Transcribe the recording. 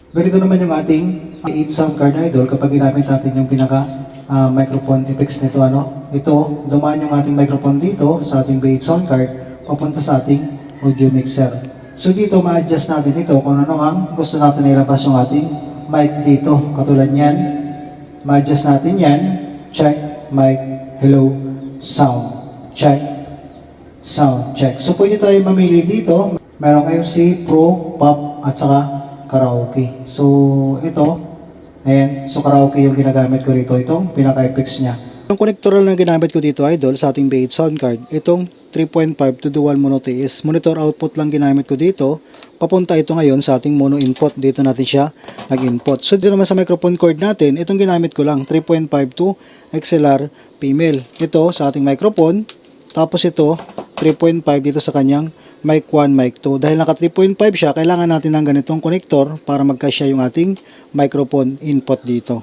Ganito naman yung ating 8 sound card idol kapag ginamit natin yung pinaka microphone effects nito. Ito, dumaan yung ating microphone dito sa ating B8 sound card papunta sa ating audio mixer. So dito ma-adjust natin ito kung ano ang gusto natin ilabas yung ating mic dito. Katulad yan, ma-adjust natin yan. Check, mic, hello, sound. Check, sound, check. So pwede tayo mamili dito. Merong MC, Pro, Pop, at saka Karaoke. So ito, ayan. So karaoke yung ginagamit ko rito. Itong pinaka-effects niya. Yung connector na ginamit ko dito idol sa ating B8 sound card, itong 3.5 to dual mono TS. Monitor output lang ginamit ko dito. Papunta ito ngayon sa ating mono input. Dito natin siya nag-input. So dito naman sa microphone cord natin, itong ginamit ko lang 3.5 to XLR female. Ito sa ating microphone. Tapos ito 3.5 dito sa kanyang mic 1, mic 2. Dahil naka 3.5 siya, kailangan natin ng ganitong connector para magkasya yung ating microphone input dito.